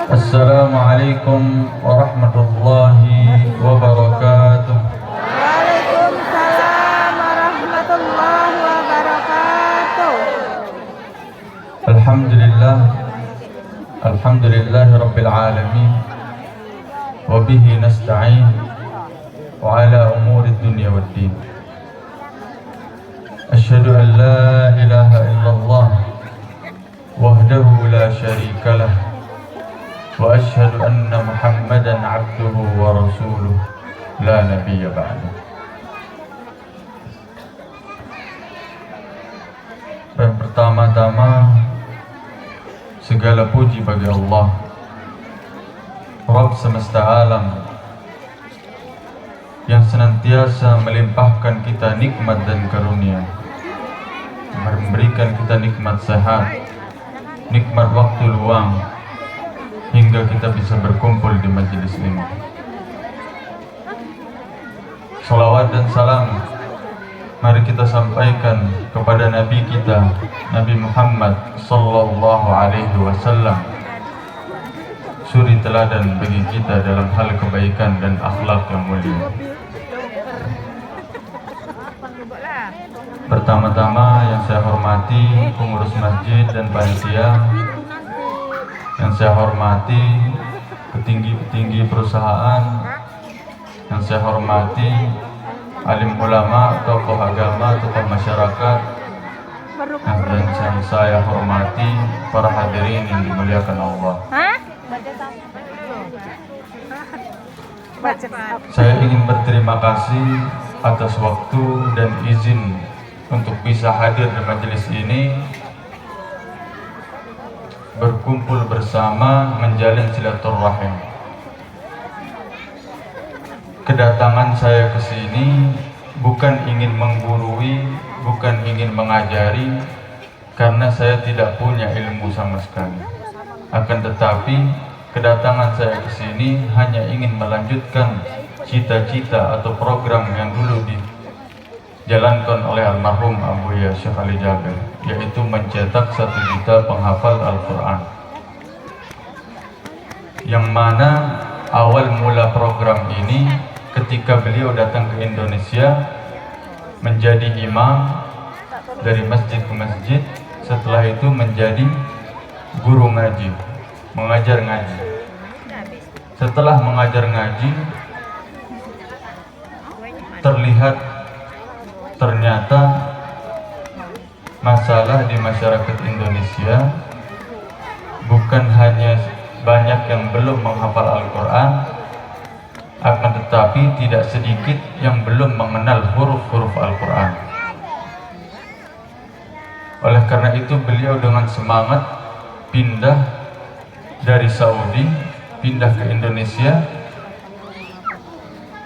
Assalamualaikum warahmatullahi wabarakatuh. Waalaikumsalam warahmatullahi wabarakatuh. Alhamdulillah rabbil alamin. Wa bihi nasta'in wa ala umuri dunya waddin. Asyhadu an la ilaha illallah wahdahu la syarika lah. Wa asyhadu anna Muhammadan abduhu wa rasuluh la nabiyya ba'du. Dan pertama-tama segala puji bagi Allah, Rabb semesta alam, yang senantiasa melimpahkan kita nikmat dan karunia, memberikan kita nikmat sehat, nikmat waktu luang, hingga kita bisa berkumpul di majelis ini. Salawat dan salam mari kita sampaikan kepada Nabi kita, Nabi Muhammad sallallahu alaihi wasallam, suri teladan bagi kita dalam hal kebaikan dan akhlak yang mulia. Pertama-tama yang saya hormati pengurus masjid dan panitia, yang saya hormati petinggi-petinggi perusahaan, yang saya hormati alim ulama, tokoh agama, tokoh masyarakat, dan yang saya hormati para hadirin yang dimuliakan Allah. Saya ingin berterima kasih atas waktu dan izin untuk bisa hadir di majelis ini, berkumpul bersama, menjalin silaturahim. Kedatangan saya ke sini bukan ingin menggurui, bukan ingin mengajari, karena saya tidak punya ilmu sama sekali. Akan tetapi kedatangan saya ke sini hanya ingin melanjutkan cita-cita atau program yang dulu dijalankan oleh almarhum Abuya Syekh Ali Jabir, yaitu mencetak 1 juta penghafal Al-Quran. Yang mana awal mula program ini ketika beliau datang ke Indonesia menjadi imam dari masjid ke masjid, setelah itu menjadi guru ngaji, mengajar ngaji. Setelah mengajar ngaji, terlihat ternyata masalah di masyarakat Indonesia bukan hanya banyak yang belum menghafal Al-Quran, akan tetapi tidak sedikit yang belum mengenal huruf-huruf Al-Quran. Oleh karena itu beliau dengan semangat pindah dari Saudi, pindah ke Indonesia,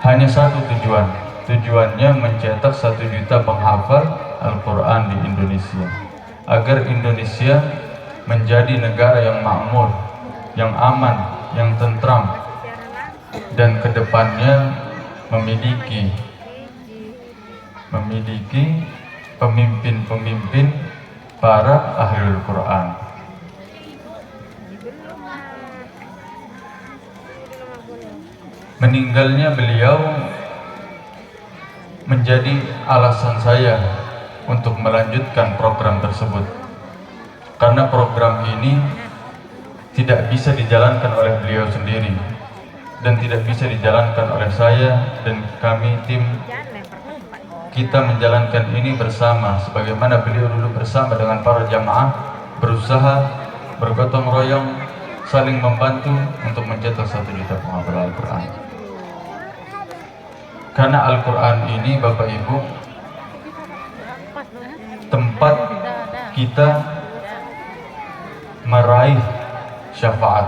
hanya satu tujuan. Tujuannya mencetak 1 juta penghafal Al-Quran di Indonesia, agar Indonesia menjadi negara yang makmur, yang aman, yang tentram, dan kedepannya memiliki pemimpin-pemimpin para ahlul Quran. Meninggalnya beliau menjadi alasan saya untuk melanjutkan program tersebut, karena program ini tidak bisa dijalankan oleh beliau sendiri dan tidak bisa dijalankan oleh saya dan kami tim. Kita menjalankan ini bersama, sebagaimana beliau dulu bersama dengan para jamaah berusaha bergotong royong, saling membantu untuk mencetak 1 juta penghafal Al-Quran. Karena Al-Quran ini, Bapak Ibu, tempat kita meraih syafaat.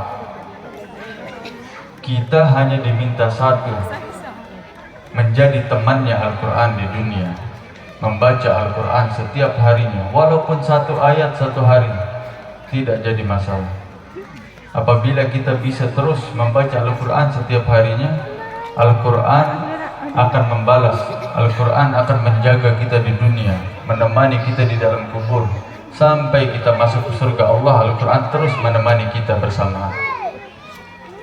Kita hanya diminta satu, menjadi temannya Al-Quran di dunia, membaca Al-Quran setiap harinya, walaupun satu ayat satu hari, tidak jadi masalah. Apabila kita bisa terus membaca Al-Quran setiap harinya, Al-Quran akan membalas, Al-Quran akan menjaga kita di dunia, menemani kita di dalam kubur, sampai kita masuk ke surga Allah. Al-Quran terus menemani kita bersamaan.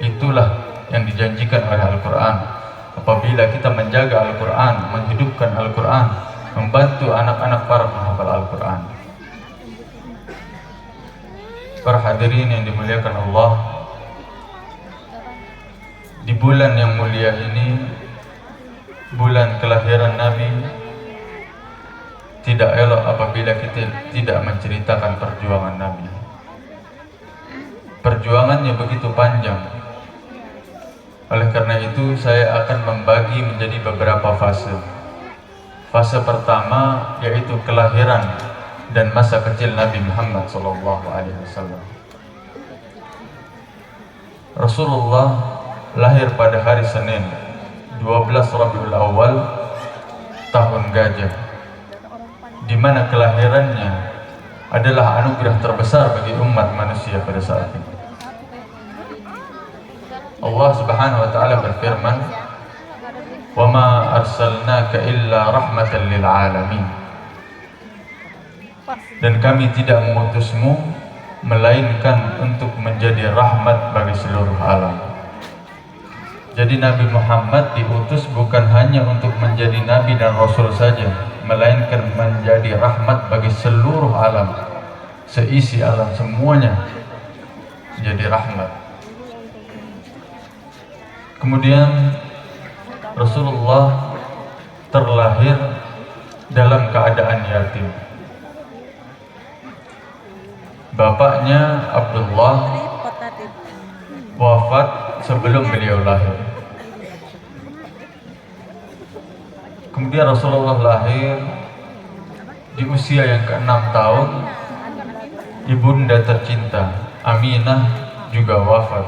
Itulah yang dijanjikan oleh Al-Quran. Apabila kita menjaga Al-Quran, menghidupkan Al-Quran, membantu anak-anak para penghafal Al-Quran. Para hadirin yang dimuliakan Allah, di bulan yang mulia ini, bulan kelahiran Nabi, tidak elok apabila kita tidak menceritakan perjuangan Nabi. Perjuangannya begitu panjang. Oleh karena itu saya akan membagi menjadi beberapa fase. Fase pertama yaitu kelahiran dan masa kecil Nabi Muhammad SAW. Rasulullah lahir pada hari Senin 12 Rabiul Awal tahun Gajah, di mana kelahirannya adalah anugerah terbesar bagi umat manusia pada saat itu. Allah Subhanahu wa taala berfirman, "Wa ma arsalnaka illa rahmatan lil alamin." Dan kami tidak mengutusmu melainkan untuk menjadi rahmat bagi seluruh alam. Jadi Nabi Muhammad diutus bukan hanya untuk menjadi nabi dan rasul saja, melainkan menjadi rahmat bagi seluruh alam, seisi alam semuanya jadi rahmat. Kemudian Rasulullah terlahir dalam keadaan yatim. Bapaknya Abdullah wafat sebelum beliau lahir. Kemudian Rasulullah lahir di usia yang ke-6 tahun. Ibunda tercinta Aminah juga wafat.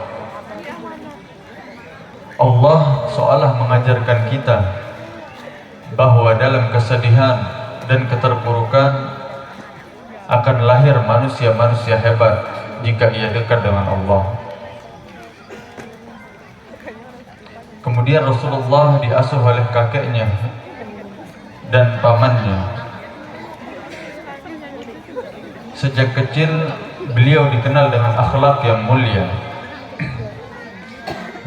Allah seolah mengajarkan kita bahwa dalam kesedihan dan keterpurukan akan lahir manusia-manusia hebat jika ia dekat dengan Allah. Kemudian Rasulullah diasuh oleh kakeknya dan pamannya. Sejak kecil beliau dikenal dengan akhlak yang mulia.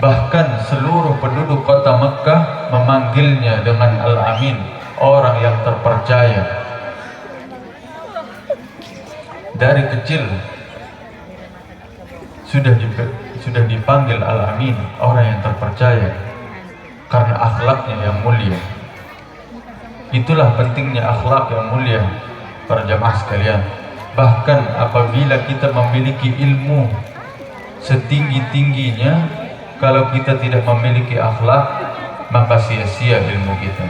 Bahkan seluruh penduduk kota Mekah memanggilnya dengan Al-Amin, orang yang terpercaya. Dari kecil sudah dipanggil Al-Amin, orang yang terpercaya, karena akhlaknya yang mulia. Itulah pentingnya akhlak yang mulia, para jamaah sekalian. Bahkan apabila kita memiliki ilmu setinggi-tingginya, kalau kita tidak memiliki akhlak, maka sia-sia ilmu kita.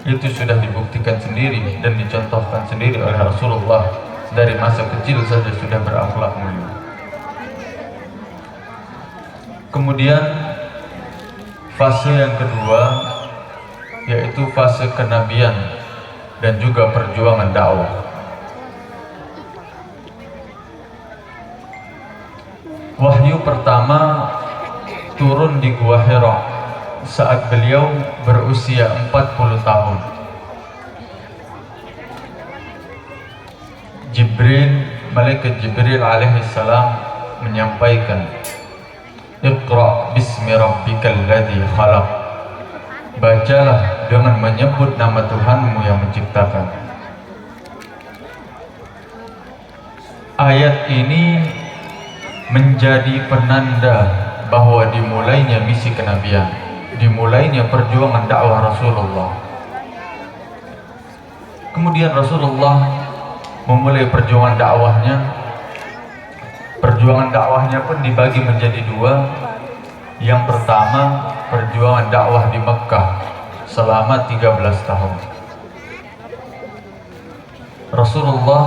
Itu sudah dibuktikan sendiri dan dicontohkan sendiri oleh Rasulullah. Dari masa kecil saja sudah berakhlak mulia. Kemudian fase yang kedua yaitu fase kenabian dan juga perjuangan dakwah. Wahyu pertama turun di Gua Hira saat beliau berusia 40 tahun. Malaikat Jibril alaihi salam menyampaikan, "Iqra bismi rabbikal ladzi khalaq." Bacalah dengan menyebut nama Tuhanmu yang menciptakan. Ayat ini menjadi penanda bahwa dimulainya misi kenabian, dimulainya perjuangan dakwah Rasulullah. Kemudian Rasulullah memulai perjuangan dakwahnya. Perjuangan dakwahnya pun dibagi menjadi dua. Yang pertama, perjuangan dakwah di Mekah selama 13 tahun. Rasulullah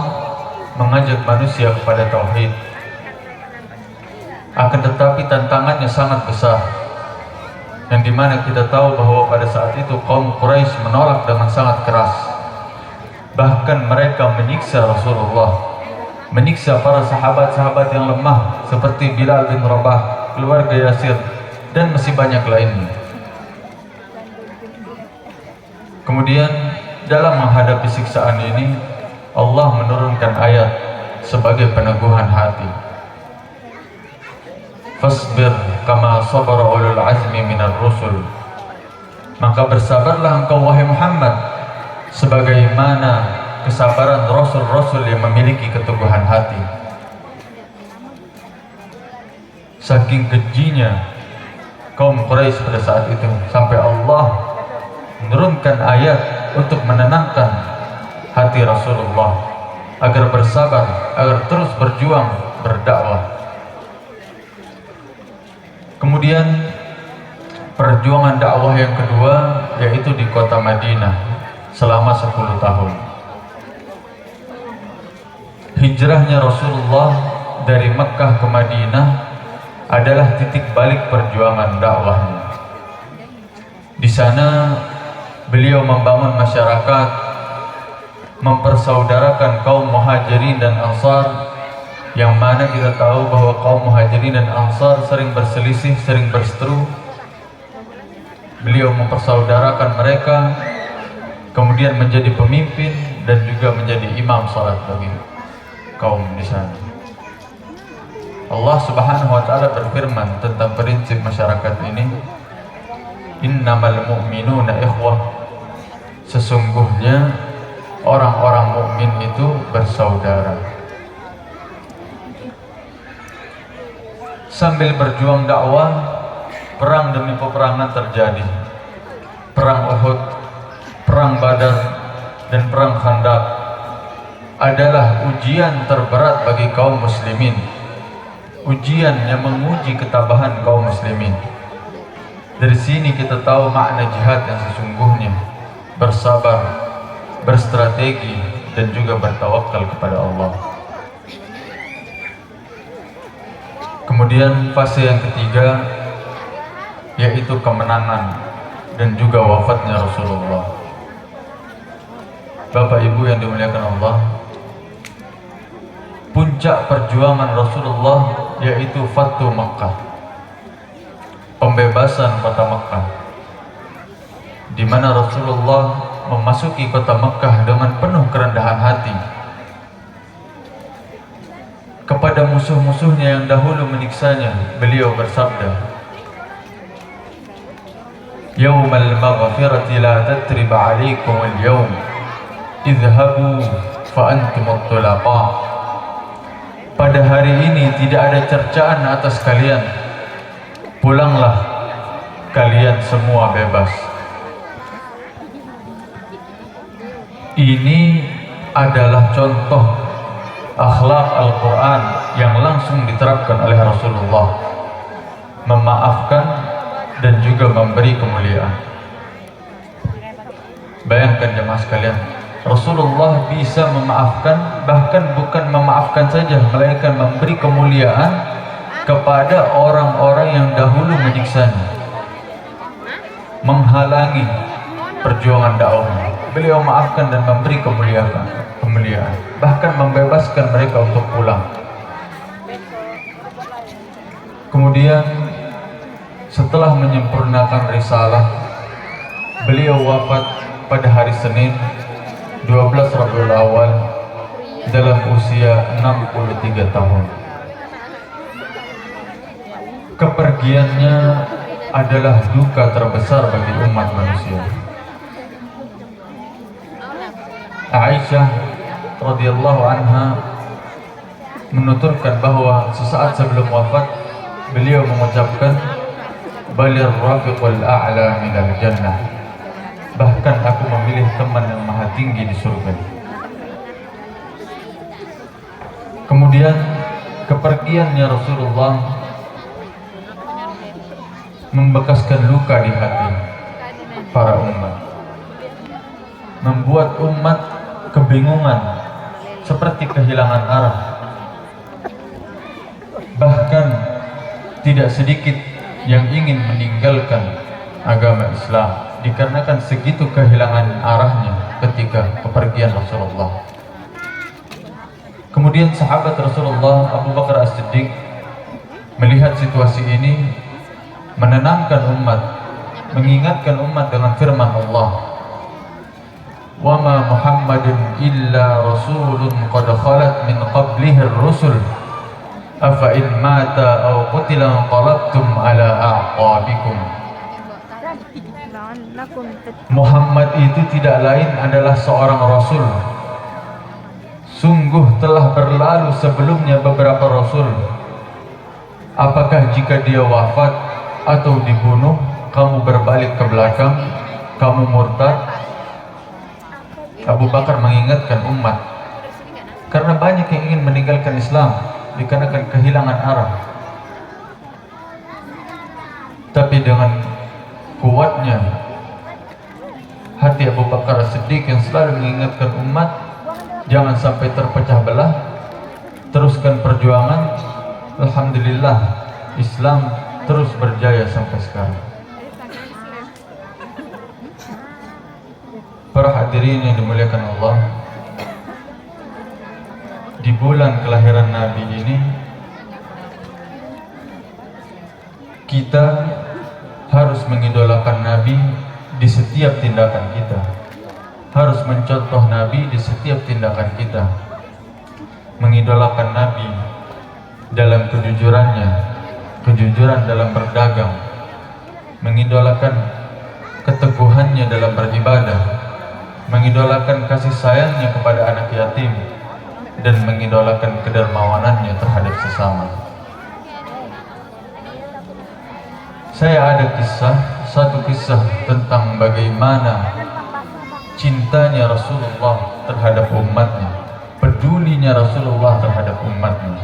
mengajak manusia kepada tauhid. Akan tetapi tantangannya sangat besar, yang dimana kita tahu bahwa pada saat itu kaum Quraisy menolak dengan sangat keras. Bahkan mereka menyiksa Rasulullah, menyiksa para sahabat-sahabat yang lemah seperti Bilal bin Rabah, keluarga Yasir, dan masih banyak lainnya. Kemudian dalam menghadapi siksaan ini, Allah menurunkan ayat sebagai peneguhan hati. Fasbir kama sabara ulul azmi minar rusul. Maka bersabarlah engkau wahai Muhammad sebagaimana kesabaran rasul-rasul yang memiliki keteguhan hati. Saking kejinya kaum Quraisy pada saat itu, sampai Allah menurunkan ayat untuk menenangkan hati Rasulullah agar bersabar, agar terus berjuang berdakwah. Kemudian perjuangan dakwah yang kedua yaitu di kota Madinah selama 10 tahun. Hijrahnya Rasulullah dari Mekkah ke Madinah adalah titik balik perjuangan dakwahnya. Di sana beliau membangun masyarakat, mempersaudarakan kaum Muhajirin dan Ansar, yang mana kita tahu bahwa kaum Muhajirin dan Ansar sering berselisih, sering berseteru. Beliau mempersaudarakan mereka, kemudian menjadi pemimpin dan juga menjadi imam salat bagi kaum di sana. Allah Subhanahu wa taala berfirman tentang prinsip masyarakat ini, innamal mu'minuna ikhwah. Sesungguhnya orang-orang mukmin itu bersaudara. Sambil berjuang dakwah, perang demi peperangan terjadi. Perang Uhud, perang Badar, dan perang Khandaq adalah ujian terberat bagi kaum muslimin. Ujian yang menguji ketabahan kaum muslimin. Dari sini kita tahu makna jihad yang sesungguhnya, bersabar, berstrategi, dan juga bertawakal kepada Allah. Kemudian fase yang ketiga yaitu kemenangan dan juga wafatnya Rasulullah. Bapak Ibu yang dimuliakan Allah, puncak perjuangan Rasulullah yaitu Fathu Makkah, pembebasan kota Makkah, di mana Rasulullah memasuki kota Makkah dengan penuh kerendahan hati kepada musuh-musuhnya yang dahulu menyiksanya. Beliau bersabda, Yawmal maghfirati la tatrib alaikumul yawm idhabu fa antumut tulaqa. Pada hari ini tidak ada cercaan atas kalian, pulanglah, kalian semua bebas. Ini adalah contoh akhlak Al-Quran yang langsung diterapkan oleh Rasulullah, memaafkan dan juga memberi kemuliaan. Bayangkan jemaah sekalian, Rasulullah bisa memaafkan, bahkan bukan memaafkan saja, melainkan memberi kemuliaan kepada orang-orang yang dahulu menyiksanya, menghalangi perjuangan dakwahnya. Beliau maafkan dan memberi kemuliaan, bahkan membebaskan mereka untuk pulang. Kemudian setelah menyempurnakan risalah, beliau wafat pada hari Senin 12 Rabiul Awal dalam usia 63 tahun. Kepergiannya adalah duka terbesar bagi umat manusia. Aisyah radhiyallahu anha menuturkan bahwa sesaat sebelum wafat beliau mengucapkan, balir rafiqul a'la minal jannah, bahkan aku memilih teman yang maha tinggi di surga. Kemudian kepergiannya Rasulullah membekaskan luka di hati para umat, membuat umat kebingungan seperti kehilangan arah. Bahkan tidak sedikit yang ingin meninggalkan agama Islam dikarenakan segitu kehilangan arahnya ketika kepergian Rasulullah. Kemudian sahabat Rasulullah Abu Bakar As-Siddiq melihat situasi ini, menenangkan umat, mengingatkan umat dengan firman Allah, "Wa ma Muhammadun illa rasulun qad khalat min qablihi ar-rusul afa in mata aw qutila qalabtum ala a'qabikum." Muhammad itu tidak lain adalah seorang rasul. Sungguh telah berlalu sebelumnya beberapa rasul. Apakah jika dia wafat atau dibunuh, kamu berbalik ke belakang, kamu murtad? Abu Bakar mengingatkan umat, karena banyak yang ingin meninggalkan Islam dikarenakan kehilangan arah. Tapi dengan kuatnya hati Abu Bakar As-Siddiq yang selalu mengingatkan umat, jangan sampai terpecah belah, teruskan perjuangan. Alhamdulillah, Islam terus berjaya sampai sekarang. Para hadirin yang dimuliakan Allah, di bulan kelahiran Nabi ini kita harus mengidolakan Nabi di setiap tindakan kita, harus mencontoh Nabi di setiap tindakan kita, mengidolakan Nabi dalam kejujurannya, kejujuran dalam berdagang, mengidolakan keteguhannya dalam beribadah, mengidolakan kasih sayangnya kepada anak yatim, dan mengidolakan kedermawanannya terhadap sesama. Saya ada satu kisah tentang bagaimana cintanya Rasulullah terhadap umatnya, pedulinya Rasulullah terhadap umatnya.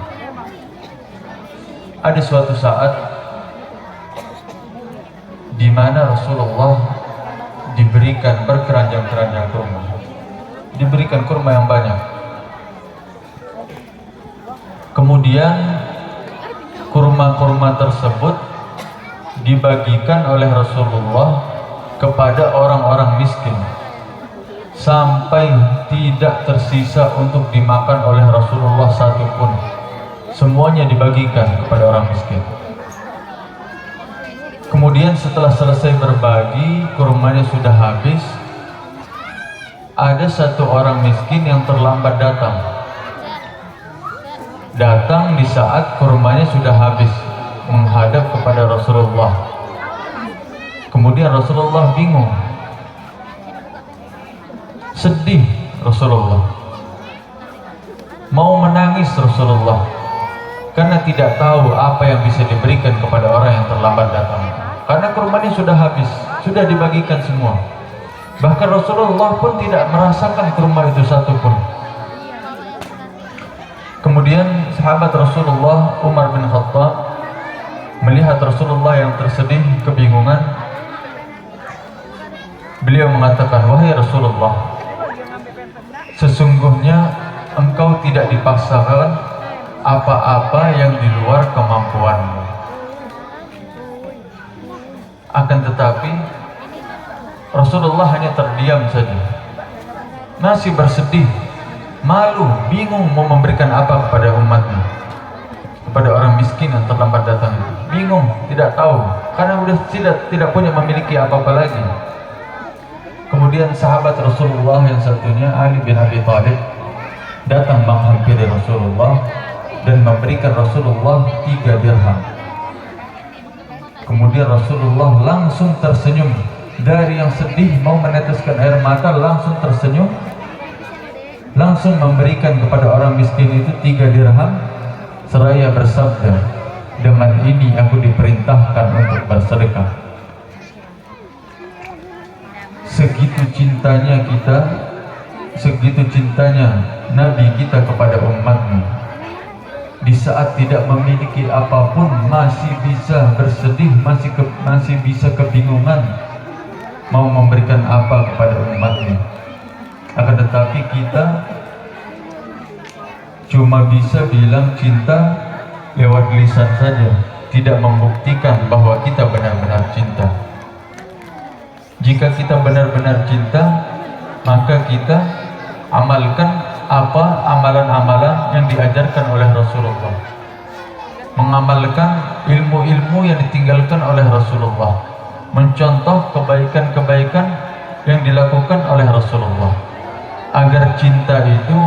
Ada suatu saat di mana Rasulullah diberikan berkeranjang-keranjang kurma, diberikan kurma yang banyak. Kemudian kurma-kurma tersebut dibagikan oleh Rasulullah kepada orang-orang miskin, sampai tidak tersisa untuk dimakan oleh Rasulullah satupun. Semuanya dibagikan kepada orang miskin. Kemudian setelah selesai berbagi, kurmanya sudah habis. Ada satu orang miskin yang terlambat datang. Datang di saat kurmanya sudah habis, menghadap kepada Rasulullah. Kemudian Rasulullah bingung, sedih Rasulullah, mau menangis Rasulullah, karena tidak tahu apa yang bisa diberikan kepada orang yang terlambat datang. Karena kurmanya sudah habis, sudah dibagikan semua. Bahkan Rasulullah pun tidak merasakan kurma itu satupun. Kemudian sahabat Rasulullah Umar bin Khattab melihat Rasulullah yang tersedih, kebingungan. Beliau mengatakan, "Wahai Rasulullah, sesungguhnya engkau tidak dipaksakan apa-apa yang di luar kemampuanmu. Akan tetapi Rasulullah hanya terdiam saja, masih bersedih, malu, bingung mau memberikan apa kepada umatnya, kepada orang miskin yang terlambat datang. Bingung, tidak tahu, karena sudah tidak punya memiliki apa-apa lagi. Kemudian sahabat Rasulullah yang satunya, Ali bin Abi Thalib, datang menghampiri Rasulullah dan memberikan Rasulullah 3 dirham. Kemudian Rasulullah langsung tersenyum, dari yang sedih mau meneteskan air mata langsung tersenyum, langsung memberikan kepada orang miskin itu 3 dirham, seraya bersabda, "Dengan ini aku diperintahkan untuk bersedekah." Segitu cintanya kita, segitu cintanya Nabi kita kepada umatnya. Di saat tidak memiliki apapun masih bisa bersedih, masih bisa kebingungan mau memberikan apa kepada umatnya. Akan tetapi kita cuma bisa bilang cinta lewat lisan saja, tidak membuktikan bahwa kita benar-benar cinta. Jika kita benar-benar cinta, maka kita amalkan apa amalan-amalan yang diajarkan oleh Rasulullah, mengamalkan ilmu-ilmu yang ditinggalkan oleh Rasulullah, mencontoh kebaikan-kebaikan yang dilakukan oleh Rasulullah, agar cinta itu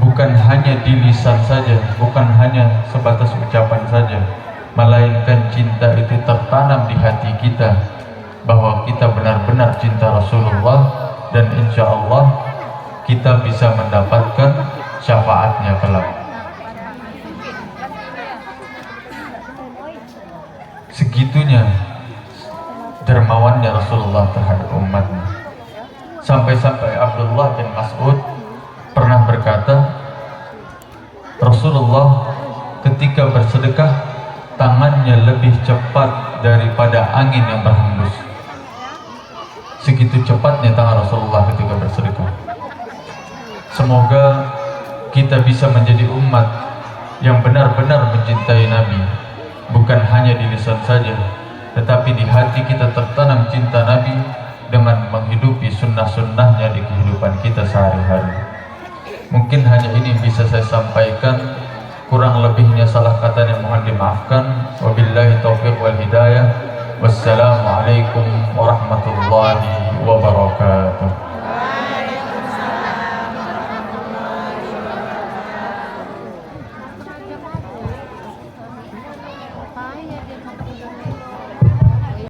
bukan hanya di lisan saja, bukan hanya sebatas ucapan saja, melainkan cinta itu tertanam di hati kita, bahwa kita benar-benar cinta Rasulullah, dan insya Allah kita bisa mendapatkan syafaatnya kelak. Segitunya dermawannya Rasulullah terhadap umatnya, sampai-sampai Abdullah bin Mas'ud pernah berkata, Rasulullah ketika bersedekah tangannya lebih cepat daripada angin yang berhembus. Segitu cepatnya tangan Rasulullah ketika bersedekah. Semoga kita bisa menjadi umat yang benar-benar mencintai Nabi, bukan hanya di lisan saja, tetapi di hati kita tertanam cinta Nabi dengan menghidupi sunnah-sunnahnya di kehidupan kita sehari-hari. Mungkin hanya ini bisa saya sampaikan, kurang lebihnya salah katanya mohon dimaafkan. Wabillahi taufiq wal hidayah. Wassalamualaikum